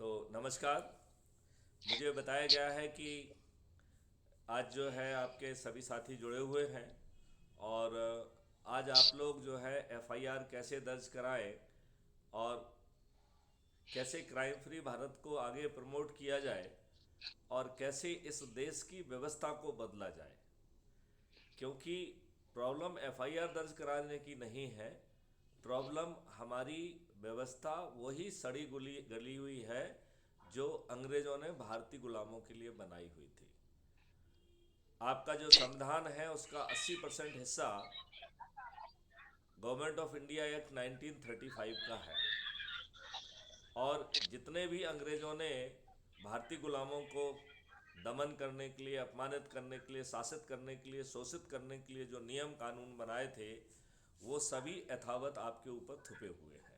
तो नमस्कार। मुझे बताया गया है कि आज जो है आपके सभी साथी जुड़े हुए हैं और आज आप लोग जो है एफआईआर कैसे दर्ज कराएं और कैसे क्राइम फ्री भारत को आगे प्रमोट किया जाए और कैसे इस देश की व्यवस्था को बदला जाए। क्योंकि प्रॉब्लम एफआईआर दर्ज कराने की नहीं है, प्रॉब्लम हमारी व्यवस्था वही सड़ी गुली गली हुई है जो अंग्रेजों ने भारतीय गुलामों के लिए बनाई हुई थी। आपका जो संविधान है उसका 80% हिस्सा गवर्नमेंट ऑफ इंडिया एक्ट 1935 का है और जितने भी अंग्रेजों ने भारतीय गुलामों को दमन करने के लिए, अपमानित करने के लिए, शासित करने के लिए, शोषित करने के लिए जो नियम कानून बनाए थे वो सभी यथावत आपके ऊपर थुपे हुए हैं।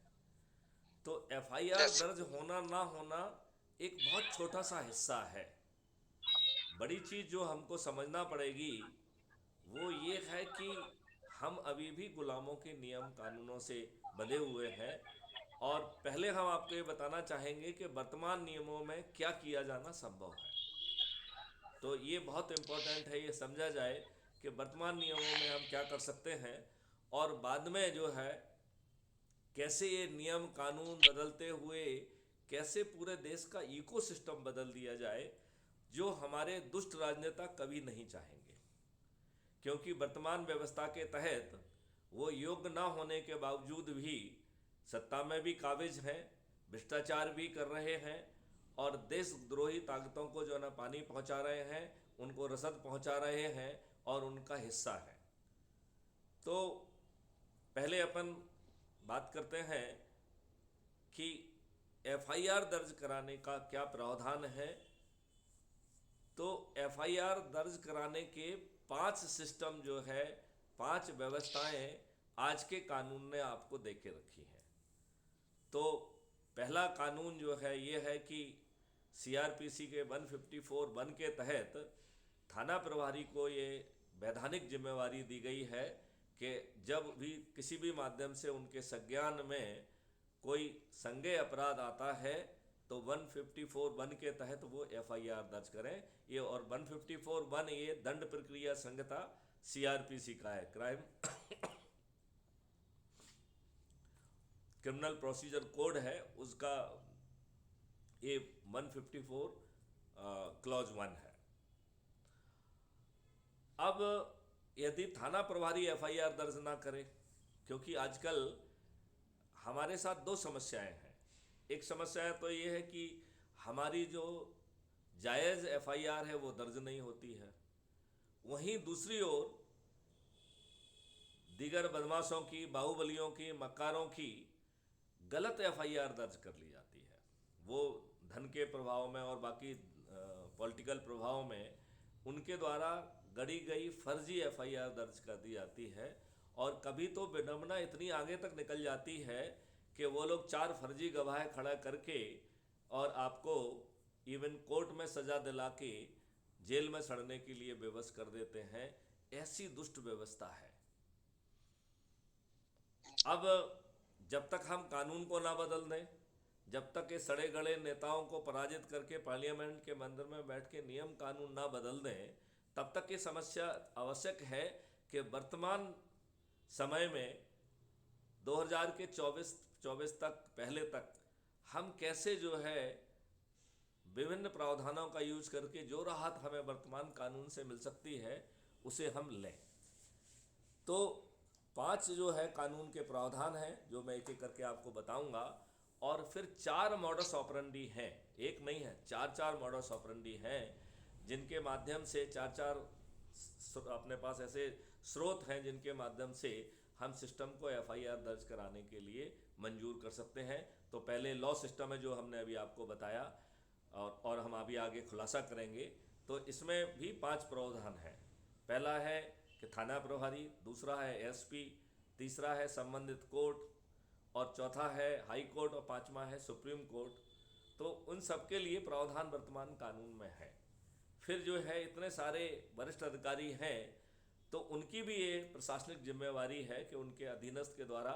तो एफआईआर जैसे दर्ज होना ना होना एक बहुत छोटा सा हिस्सा है। बड़ी चीज़ जो हमको समझना पड़ेगी वो ये है कि हम अभी भी गुलामों के नियम कानूनों से बंधे हुए हैं। और पहले हम आपको ये बताना चाहेंगे कि वर्तमान नियमों में क्या किया जाना संभव है। तो ये बहुत इम्पोर्टेंट है, ये समझा जाए कि वर्तमान नियमों में हम क्या कर सकते हैं और बाद में जो है कैसे ये नियम कानून बदलते हुए कैसे पूरे देश का इकोसिस्टम बदल दिया जाए जो हमारे दुष्ट राजनेता कभी नहीं चाहेंगे। क्योंकि वर्तमान व्यवस्था के तहत वो योग्य ना होने के बावजूद भी सत्ता में भी काबिज हैं, भ्रष्टाचार भी कर रहे हैं और देशद्रोही ताकतों को जो है ना पानी पहुंचा रहे हैं, उनको रसद पहुंचा रहे हैं और उनका हिस्सा है। तो पहले अपन बात करते हैं कि एफआईआर दर्ज कराने का क्या प्रावधान है। तो एफआईआर दर्ज कराने के 5 सिस्टम जो है, 5 व्यवस्थाएं आज के कानून ने आपको दे के रखी हैं। तो पहला कानून जो है ये है कि सीआरपीसी के 154(1) के तहत थाना प्रभारी को ये वैधानिक जिम्मेवारी दी गई है कि जब भी किसी भी माध्यम से उनके संज्ञान में कोई संज्ञेय अपराध आता है तो 154(1) के तहत वो एफआईआर दर्ज करें। ये और 154(1) ये दंड प्रक्रिया संहिता सीआरपीसी का है, क्राइम क्रिमिनल प्रोसीजर कोड है उसका। ये 154 क्लॉज 1 है। अब यदि थाना प्रभारी एफआईआर दर्ज ना करे, क्योंकि आजकल हमारे साथ दो समस्याएं हैं। एक समस्या तो ये है कि हमारी जो जायज़ एफआईआर है वो दर्ज नहीं होती है, वहीं दूसरी ओर दीगर बदमाशों की, बाहुबलियों की, मक्कारों की गलत एफआईआर दर्ज कर ली जाती है। वो धन के प्रभाव में और बाकी पॉलिटिकल प्रभाव में उनके द्वारा गढ़ी गई फर्जी एफआईआर दर्ज कर दी जाती है। और कभी तो विडंबना इतनी आगे तक निकल जाती है कि वो लोग 4 फर्जी गवाह खड़ा करके और आपको इवन कोर्ट में सज़ा दिला के जेल में सड़ने के लिए बेबस कर देते हैं। ऐसी दुष्ट व्यवस्था है। अब जब तक हम कानून को ना बदल दें, जब तक ये सड़े गड़े नेताओं को पराजित करके पार्लियामेंट के मंदिर में बैठ के नियम कानून ना बदल दें, तब तक ये समस्या आवश्यक है कि वर्तमान समय में 2000 के 24 तक, पहले तक हम कैसे जो है विभिन्न प्रावधानों का यूज करके जो राहत हमें वर्तमान कानून से मिल सकती है उसे हम लें। तो 5 जो है कानून के प्रावधान हैं जो मैं एक एक करके आपको बताऊंगा। और फिर 4 मॉडस ऑपरेंडी हैं, एक नहीं है, 4 मॉडस ऑपरेंडी हैं जिनके माध्यम से अपने पास ऐसे स्रोत हैं जिनके माध्यम से हम सिस्टम को एफआईआर दर्ज कराने के लिए मंजूर कर सकते हैं। तो पहले लॉ सिस्टम है जो हमने अभी आपको बताया और हम अभी आगे खुलासा करेंगे। तो इसमें भी 5 प्रावधान हैं। पहला है कि थाना प्रभारी, दूसरा है एसपी, तीसरा है संबंधित कोर्ट और चौथा है हाई कोर्ट और पांचवा है सुप्रीम कोर्ट। तो उन सब के लिए प्रावधान वर्तमान कानून में है। फिर जो है इतने सारे वरिष्ठ अधिकारी हैं तो उनकी भी ये प्रशासनिक जिम्मेवारी है कि उनके अधीनस्थ के द्वारा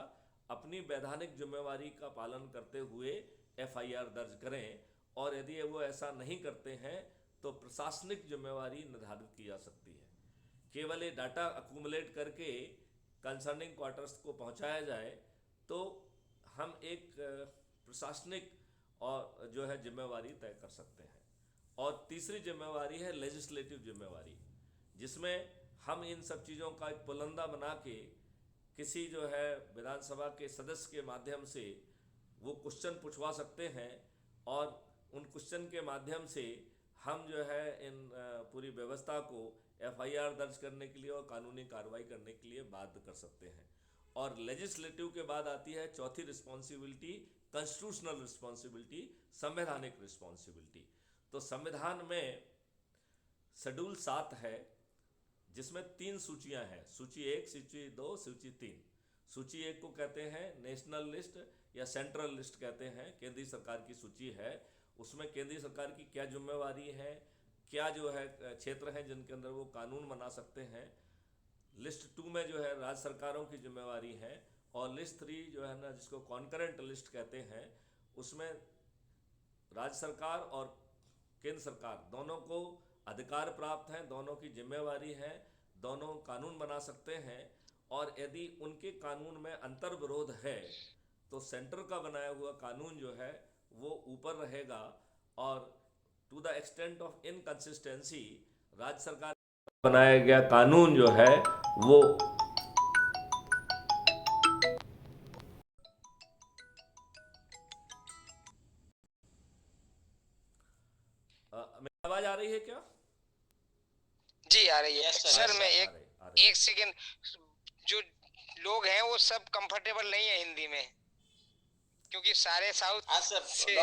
अपनी वैधानिक जिम्मेवारी का पालन करते हुए एफआईआर दर्ज करें और यदि वो ऐसा नहीं करते हैं तो प्रशासनिक जिम्मेवारी निर्धारित की जा सकती है। केवल ये डाटा अक्यूमुलेट करके कंसर्निंग क्वार्टर्स को पहुंचाया जाए तो हम एक प्रशासनिक और जो है जिम्मेवारी तय कर सकते हैं। और तीसरी जिम्मेवारी है लेजिस्लेटिव जिम्मेवारी, जिसमें हम इन सब चीज़ों का एक पुलंदा बना के किसी जो है विधानसभा के सदस्य के माध्यम से वो क्वेश्चन पूछवा सकते हैं और उन क्वेश्चन के माध्यम से हम जो है इन पूरी व्यवस्था को एफआईआर दर्ज करने के लिए और कानूनी कार्रवाई करने के लिए बाध्य कर सकते हैं। और लेजिस्लेटिव के बाद आती है चौथी रिस्पॉन्सिबिलिटी, कॉन्स्टिट्यूशनल रिस्पॉन्सिबिलिटी, संवैधानिक रिस्पॉन्सिबिलिटी। तो संविधान में शेड्यूल 7 है जिसमें 3 सूचियां हैं, सूची 1, सूची 2, सूची 3। सूची 1 को कहते हैं नेशनल लिस्ट या सेंट्रल लिस्ट कहते हैं, केंद्रीय सरकार की सूची है। उसमें केंद्रीय सरकार की क्या जिम्मेवारी है, क्या जो है क्षेत्र हैं जिनके अंदर वो कानून बना सकते हैं। लिस्ट 2 में जो है राज्य सरकारों की जिम्मेवारी है। और लिस्ट 3 जो है ना, जिसको कॉन्करेंट लिस्ट कहते हैं, उसमें राज्य सरकार और केंद्र सरकार दोनों को अधिकार प्राप्त हैं, दोनों की जिम्मेवारी है, दोनों कानून बना सकते हैं। और यदि उनके कानून में अंतर विरोध है तो सेंटर का बनाया हुआ कानून जो है वो ऊपर रहेगा। और to the extent of inconsistency राज्य सरकार बनाया गया कानून जो है वो मेरी आवाज आ रही है क्या? जी आ रही है। Yes, sir. सर Yes, मैं आ रही आ रही एक सेकेंड, जो लोग हैं वो सब कंफर्टेबल नहीं है हिंदी में, क्योंकि सारे साउथ हाँ सर, से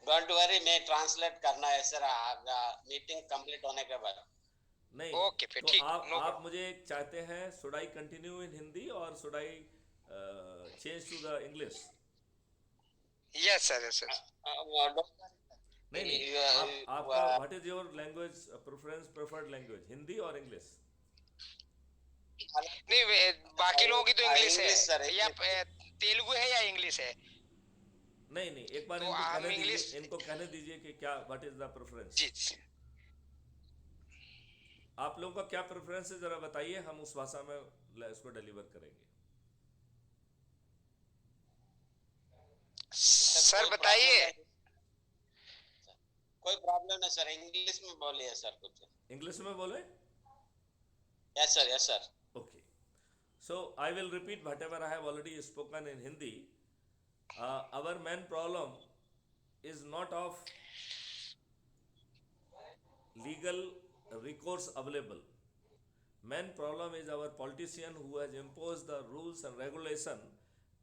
डोंट वरी, मैं ट्रांसलेट करना है सर मीटिंग कंप्लीट होने के बाद। नहीं। ओके फिर तो ठीक, आप नो आप मुझे चाहते हैं should I continue in Hindi और should I change to the English? Yes sir, yes sir. नहीं नहीं, आपका what is your language preference, preferred language, Hindi और इंग्लिश? नहीं, बाकी लोगों की तो इंग्लिश English, है sir, या तेलुगु है या इंग्लिश है, नहीं नहीं, एक बार तो इनको हम कहने इंग्लिश। दीजिए, इनको कहने दीजिए कि क्या व्हाट इज द प्रेफरेंस। जी जी। आप लोगों का क्या प्रेफरेंस है जरा बताइए, हम उस भाषा में इसको डिलीवर करेंगे। सर बताइए। कोई प्रॉब्लम नहीं सर, इंग्लिश में बोलिए सर कुछ। इंग्लिश में बोले? Yes sir, yes sir. Okay. So I will repeat whatever I have already spoken in Hindi. Our main problem is not of legal recourse available. Main problem is our politician who has imposed the rules and regulation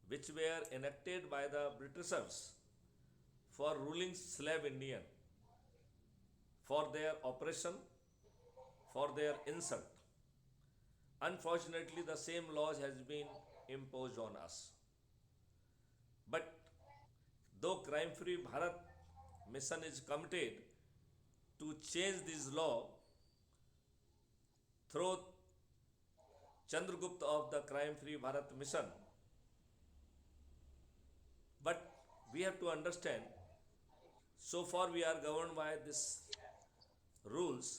which were enacted by the Britishers for ruling slave Indian, for their oppression, for their insult. Unfortunately, the same laws has been imposed on us. But though crime-free Bharat mission is committed to change this law through Chandragupta of the crime-free Bharat mission, but we have to understand, so far we are governed by this rules.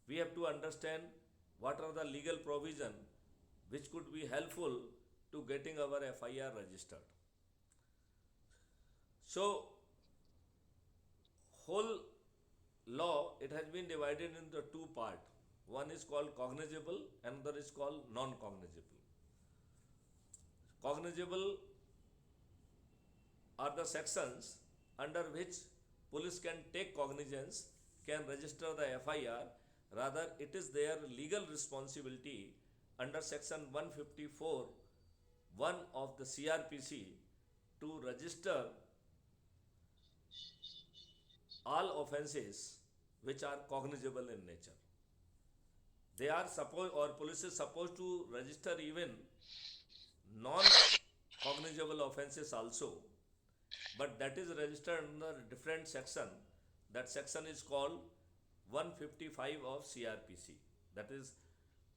We have to understand what are the legal provision which could be helpful to getting our FIR registered. So whole law, it has been divided into 2 parts. One is called cognizable, another is called non-cognizable. Cognizable are the sections under which police can take cognizance, can register the FIR. Rather, it is their legal responsibility under section 154 1 of the CRPC to register all offences which are cognizable in nature. They are supposed, or police is supposed to register even non-cognizable offences also, but that is registered under a different section. That section is called 155 of CRPC. That is,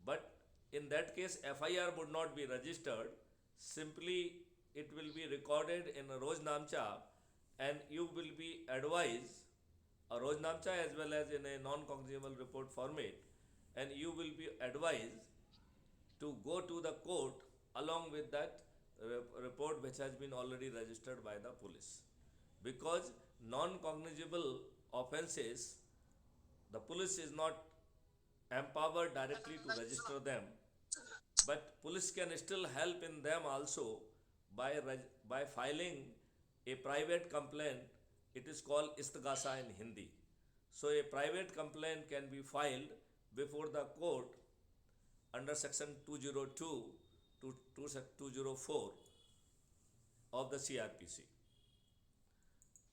but in that case FIR would not be registered. Simply it will be recorded in a Roznamcha, and you will be advised a Roznamcha as well as in a non-cognizable report format, and you will be advised to go to the court along with that report which has been already registered by the police. Because non-cognizable offences, the police is not empowered directly to register them, but police can still help in them also by by filing a private complaint. It is called istigasa in Hindi. So a private complaint can be filed before the court under section 202 to 204 of the CRPC.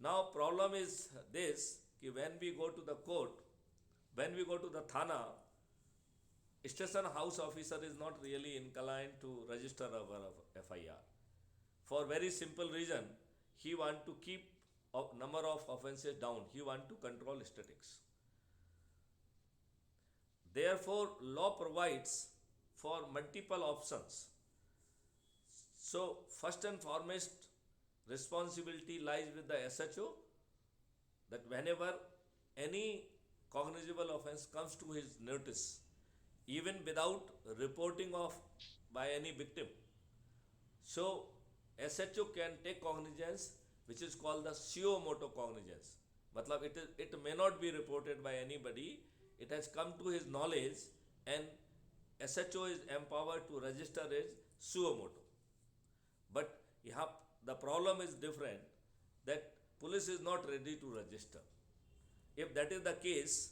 Now problem is this, कि when we go to the court, when we go to the thana, station house officer is not really inclined to register our FIR. For very simple reason, he want to keep a number of offences down. He want to control statics. Therefore, law provides for multiple options. So, first and foremost, responsibility lies with the SHO, that whenever any cognizable offence comes to his notice, even without reporting of by any victim, so SHO can take cognizance, which is called the suo motu cognizance. Matlab it may not be reported by anybody, it has come to his knowledge, and SHO is empowered to register as suo motu. But the problem is different, that police is not ready to register. If that is the case,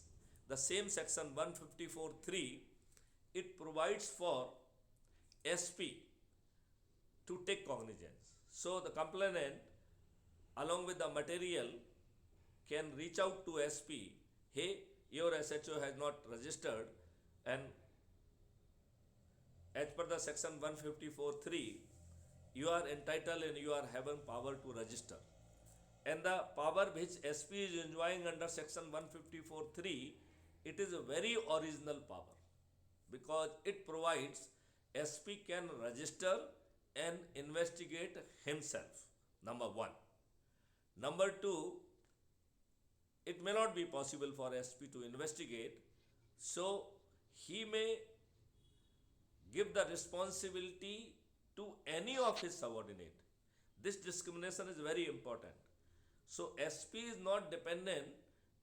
the same section 154(3), it provides for SP to take cognizance. So the complainant, along with the material, can reach out to SP, hey, your SHO has not registered, and as per the section 154(3), you are entitled and you are having power to register. And the power which SP is enjoying under section 154(3), it is a very original power, because it provides SP can register and investigate himself, number one. Number two, it may not be possible for SP to investigate, so he may give the responsibility to any of his subordinate. This discrimination is very important. So SP is not dependent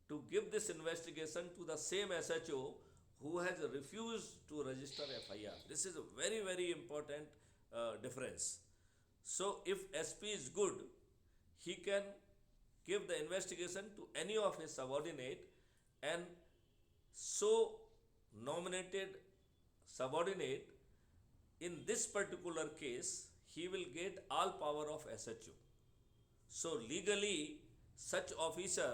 to give this investigation to the same SHO who has refused to register FIR. This is a very, very important difference. So if SP is good, he can give the investigation to any of his subordinate, and so nominated subordinate, in this particular case, he will get all power of SHO. So legally, such officer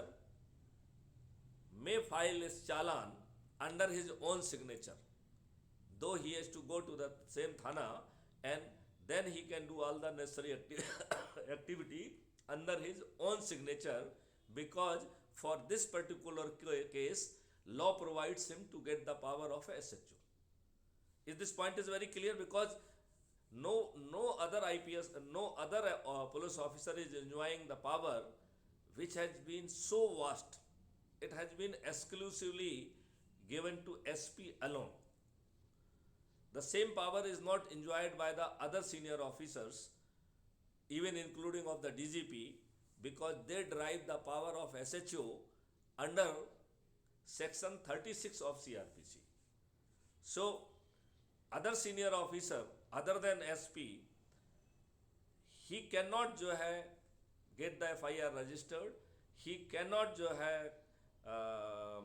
may file his challan under his own signature, though he has to go to the same thana, and then he can do all the necessary activity under his own signature, because for this particular case, law provides him to get the power of SHO. If this point is very clear, because no other IPS, no other police officer is enjoying the power which has been so vast. It has been exclusively given to SP alone. The same power is not enjoyed by the other senior officers, even including of the DGP, because they derive the power of SHO under section 36 of CRPC. So other senior officer other than SP, he cannot get the FIR registered, he cannot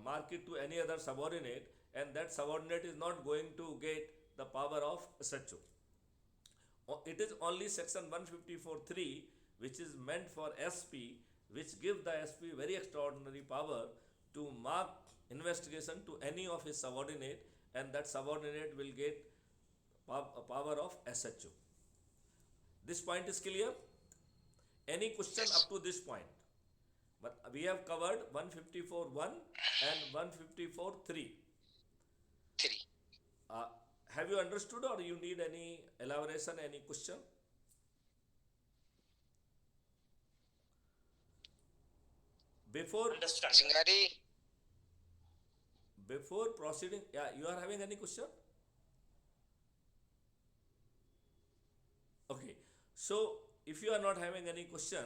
mark it to any other subordinate, and that subordinate is not going to get the power of SHO. It is only section 154(3) which is meant for SP, which gives the SP very extraordinary power to mark investigation to any of his subordinate, and that subordinate will get power of SHO. This point is clear? Any question up to this point? But we have covered 154(1) and 154(3). 3. Have you understood, or you need any elaboration, any question? Before Understand. Chingari, proceeding, yeah, you are having any question? Okay, so if you are not having any question,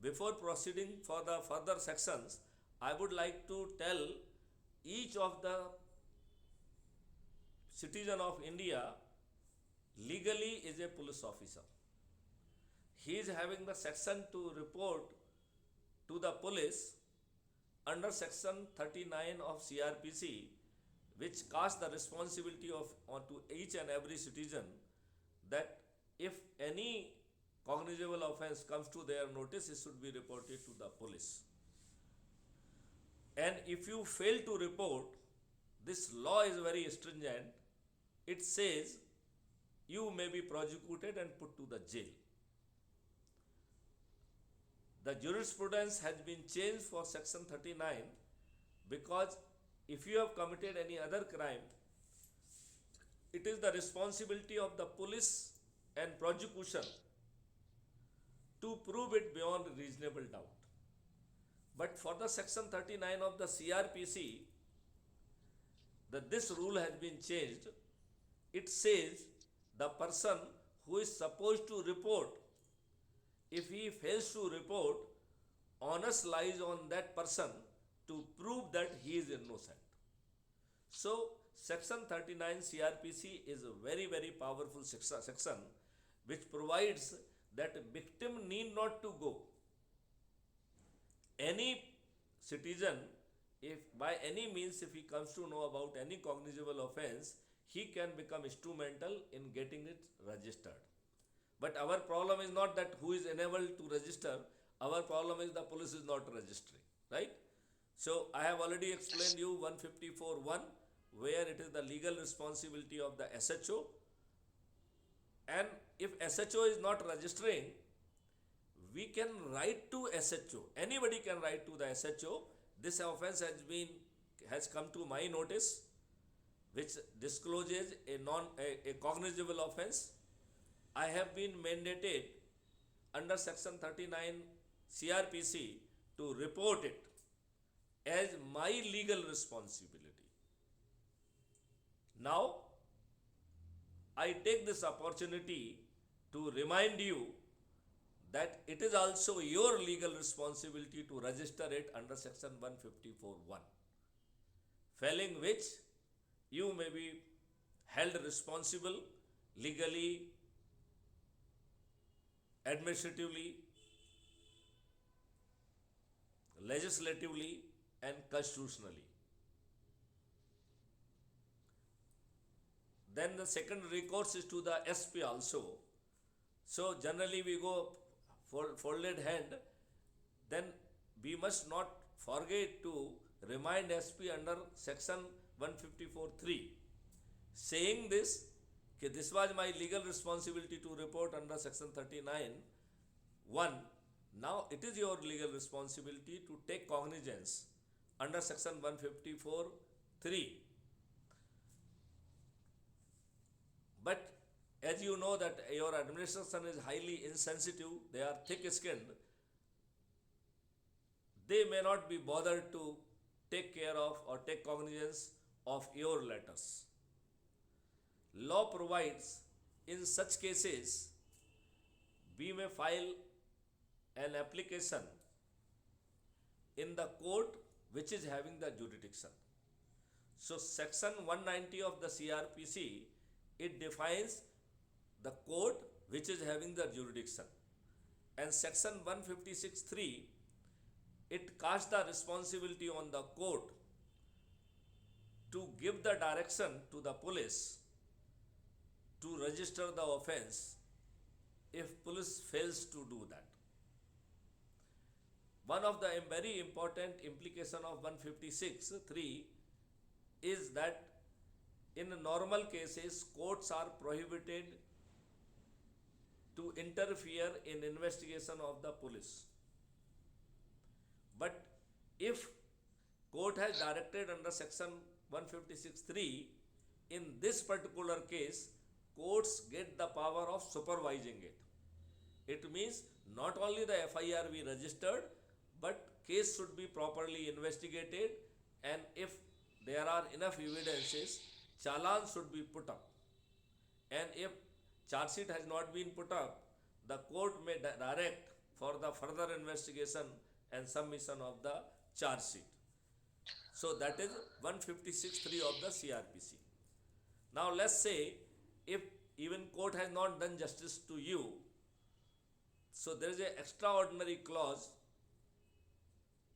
before proceeding for the further sections, I would like to tell each of the citizen of India legally is a police officer. He is having the section to report to the police under section 39 of CRPC, which casts the responsibility of onto each and every citizen that if any cognizable offense comes to their notice, it should be reported to the police. And if you fail to report, this law is very stringent. It says you may be prosecuted and put to the jail. The jurisprudence has been changed for section 39 because if you have committed any other crime, it is the responsibility of the police and prosecution to prove it beyond reasonable doubt. But for the section 39 of the CRPC, this rule has been changed. It says the person who is supposed to report, if he fails to report, onus lies on that person to prove that he is innocent. So, section 39 CRPC is a very, very powerful section which provides that a victim need not to go. Any citizen, if by any means, if he comes to know about any cognizable offense, he can become instrumental in getting it registered. But our problem is not that who is enabled to register, our problem is the police is not registering, right? So I have already explained you 154(1), where it is the legal responsibility of the SHO, and if SHO is not registering, we can write to SHO. Anybody can write to the SHO. This offense has come to my notice, which discloses a cognizable offense. I have been mandated under section 39 CRPC to report it as my legal responsibility. Now, I take this opportunity to remind you that it is also your legal responsibility to register it under section 154(1), failing which you may be held responsible legally, administratively, legislatively, and constitutionally. Then the second recourse is to the SP also. So generally we go folded hand. Then we must not forget to remind SP under section 154(3), saying this, this was my legal responsibility to report under section 39(1). Now it is your legal responsibility to take cognizance under section 154(3). But as you know that your administration is highly insensitive, they are thick-skinned, they may not be bothered to take care of or take cognizance of your letters. Law provides in such cases we may file an application in the court which is having the jurisdiction. So section 190 of the CRPC, it defines the court which is having the jurisdiction, and section 156(3), it casts the responsibility on the court to give the direction to the police to register the offense if police fails to do that. One of the very important implication of 156(3) is that in normal cases, courts are prohibited to interfere in investigation of the police. But if court has directed under section 156(3), in this particular case, courts get the power of supervising it. It means not only the FIR we registered, but case should be properly investigated, and if there are enough evidences, challan should be put up. And if charge sheet has not been put up, the court may direct for the further investigation and submission of the charge sheet. So that is 156(3) of the CRPC. Now let's say if even court has not done justice to you, so there is an extraordinary clause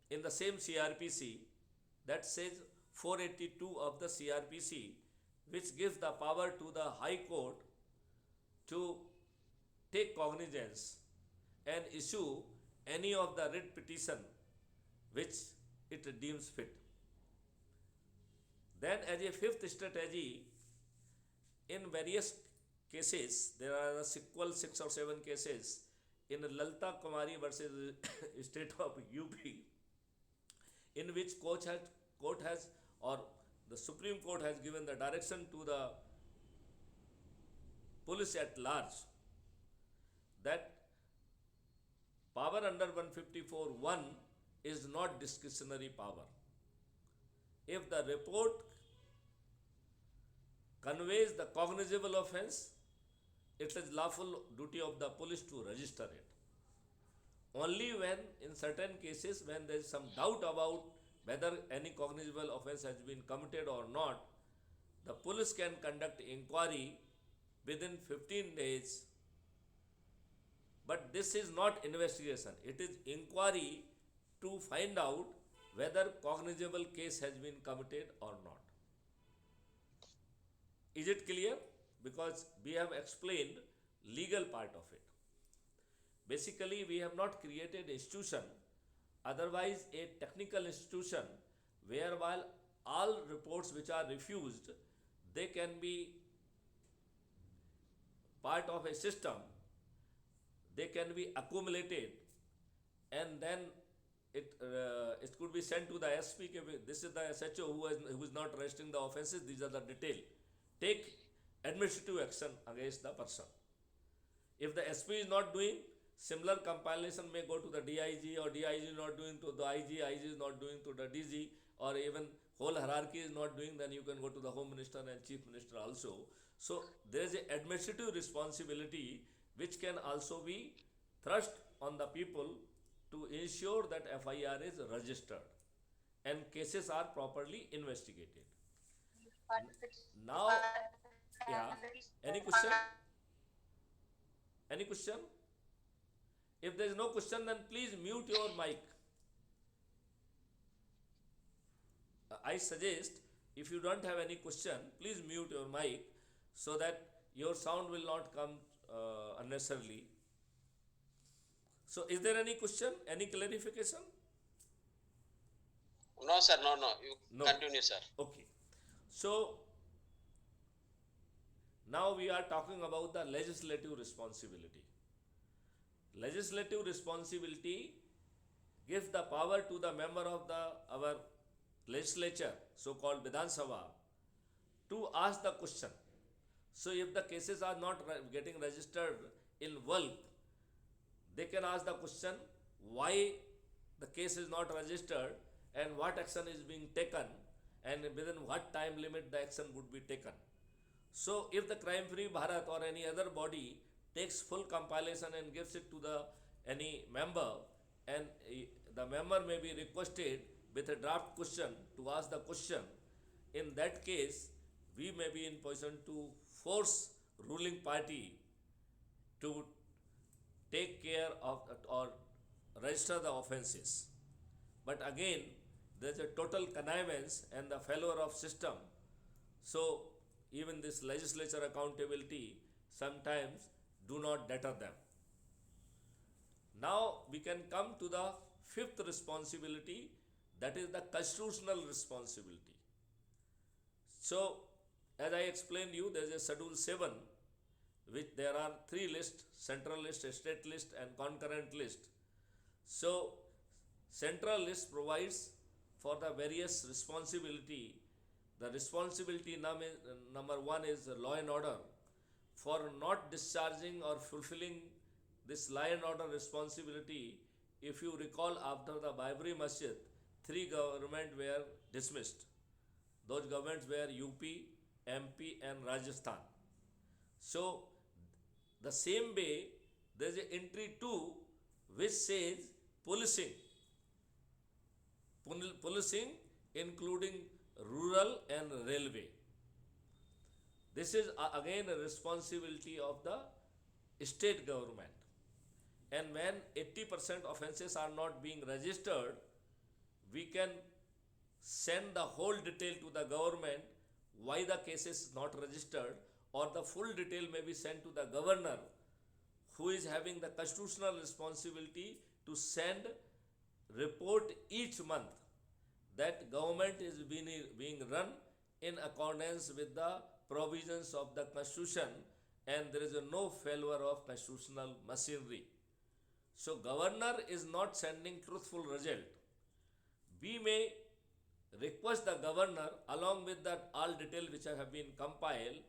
in the same CRPC that says 482 of the CRPC, which gives the power to the High Court to take cognizance and issue any of the writ petition which it deems fit. Then as a fifth strategy, in various cases, there are a sequel 6 or 7 cases in Lalita Kumari versus State of UP, in which court has or the Supreme Court has given the direction to the police at large that power under 154(1) is not discretionary power. If the report conveys the cognizable offence, it is lawful duty of the police to register it. Only when, in certain cases, when there is some doubt about whether any cognizable offence has been committed or not, the police can conduct inquiry within 15 days. But this is not investigation, it is inquiry to find out whether cognizable case has been committed or not. Is it clear? Because we have explained legal part of it. Basically, we have not created institution, otherwise a technical institution, where while all reports which are refused, they can be part of a system, they can be accumulated, and then it could be sent to the SP. This is the SHO who is not registering the offences, these are the detail. Take administrative action against the person. If the SP is not doing, similar compilation may go to the DIG, or DIG is not doing to the IG is not doing to the DG, or even whole hierarchy is not doing, then you can go to the Home Minister and Chief Minister also. So there is an administrative responsibility which can also be thrust on the people to ensure that FIR is registered and cases are properly investigated. Now, yeah, any question? Any question? If there is no question, then please mute your mic. I suggest, if you don't have any question, please mute your mic so that your sound will not come unnecessarily. So, is there any question, any clarification? No, sir, no. You No. continue, sir. Okay. So, now we are talking about the legislative responsibility. Legislative responsibility gives the power to the member of our legislature, so-called Vidhan Sabha, to ask the question. So if the cases are not getting registered in bulk, they can ask the question why the case is not registered and what action is being taken and within what time limit the action would be taken. So if the Crime Free Bharat or any other body takes full compilation and gives it to any member, and the member may be requested with a draft question to ask the question, in that case we may be in position to force ruling party to take care of or register the offences. But again, there is a total connivance and the failure of system. So even this legislature accountability sometimes do not deter them. Now we can come to the fifth responsibility, that is the constitutional responsibility. So as I explained you, there is a Schedule 7, which there are 3 lists: central list, state list and concurrent list. So central list provides for the various responsibility. The responsibility number 1 is law and order. For not discharging or fulfilling this law and order responsibility, if you recall, after the Babri Masjid, 3 governments were dismissed. Those governments were UP, MP and Rajasthan. So the same way there is an entry 2 which says policing. Policing including rural and railway. This is again a responsibility of the state government. And when 80% offences are not being registered, we can send the whole detail to the government why the case is not registered, or the full detail may be sent to the governor, who is having the constitutional responsibility to send report each month that government is being run in accordance with the provisions of the constitution and there is no failure of constitutional machinery. So governor is not sending truthful result. We may request the governor along with that all detail which have been compiled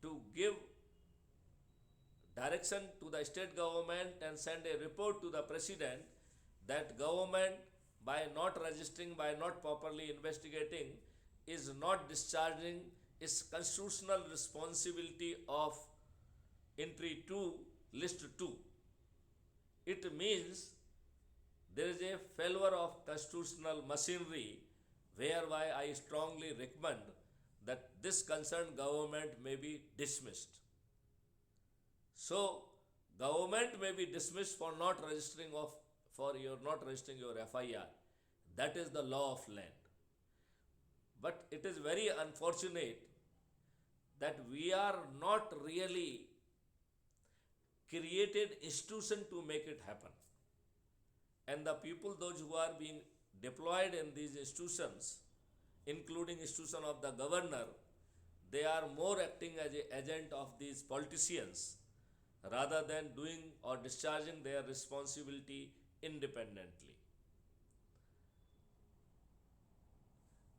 to give direction to the state government and send a report to the president that government by not registering, by not properly investigating, is not discharging its constitutional responsibility of entry 2, list 2. It means there is a failure of constitutional machinery, whereby I strongly recommend that this concerned government may be dismissed. So government may be dismissed for not registering your FIR. That is the law of land. But it is very unfortunate that we are not really created institution to make it happen. And the people, those who are being deployed in these institutions, including institution of the governor, they are more acting as an agent of these politicians rather than doing or discharging their responsibility independently.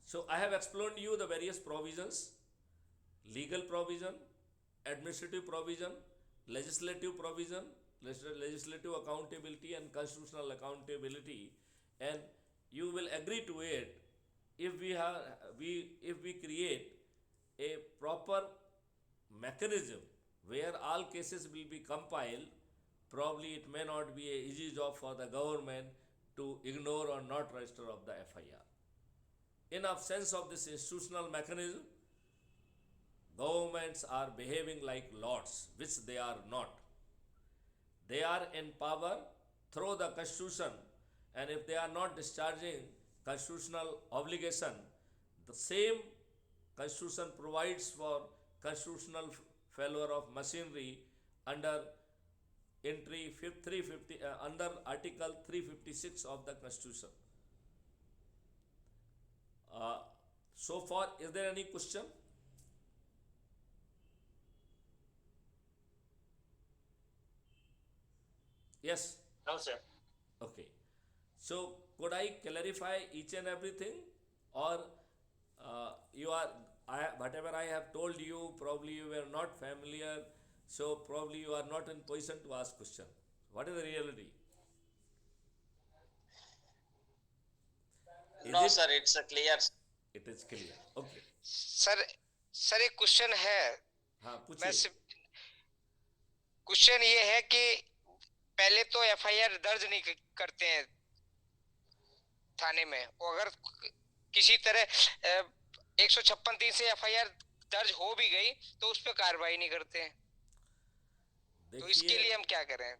So I have explained you the various provisions: legal provision, administrative provision, legislative provision, legislative accountability and constitutional accountability, and you will agree to it if we create a proper mechanism where all cases will be compiled. Probably it may not be an easy job for the government to ignore or not register of the FIR. In absence of this institutional mechanism, governments are behaving like lords, which they are not. They are in power through the constitution, and if they are not discharging constitutional obligation, the same constitution provides for constitutional failure of machinery under entry 350 under article 356 of the constitution. So far, is there any question? Yes. No, sir. Okay. So could I clarify each and everything, or whatever I have told you, probably you were not familiar, so probably you are not in position to ask question. What is the reality? No, sir, it's a clear. It is clear. Okay. Sir एक question है. हाँ पूछिए. Question ये है कि पहले तो FIR दर्ज नहीं करते हैं थाने में, और अगर किसी तरह 156(3) से एफआईआर दर्ज हो भी गई तो उस पर कार्रवाई नहीं करते हैं. तो इसके लिए हम क्या करें?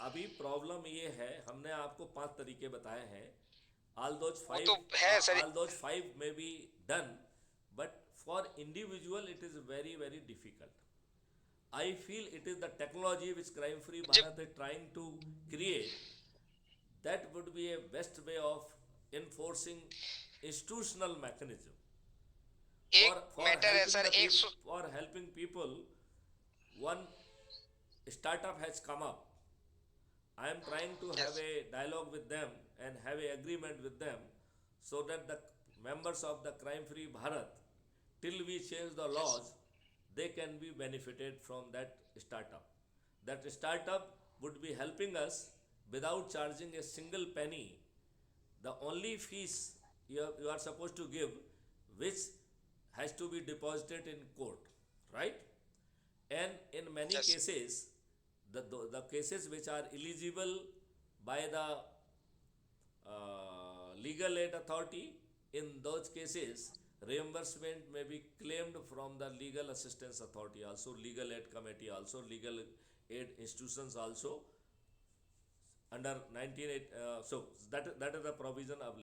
अभी प्रॉब्लम ये है, हमने आपको 5 तरीके बताए हैं. All those 5 may be done, but for individual it is very, very difficult. I feel it is the technology which Crime Free Bharat is trying to create. That would be a best way of enforcing institutional mechanism. For helping people, one startup has come up. I am trying to have a dialogue with them and have an agreement with them so that the members of the Crime Free Bharat, till we change the laws, they can be benefited from that startup. That startup would be helping us without charging a single penny. The only fees you are supposed to give, which has to be deposited in court, right? And in many Yes. cases, the cases which are eligible by the legal aid authority, in those cases reimbursement may be claimed from the legal assistance authority also, legal aid committee also, legal aid institutions also under 198. So that is the provision of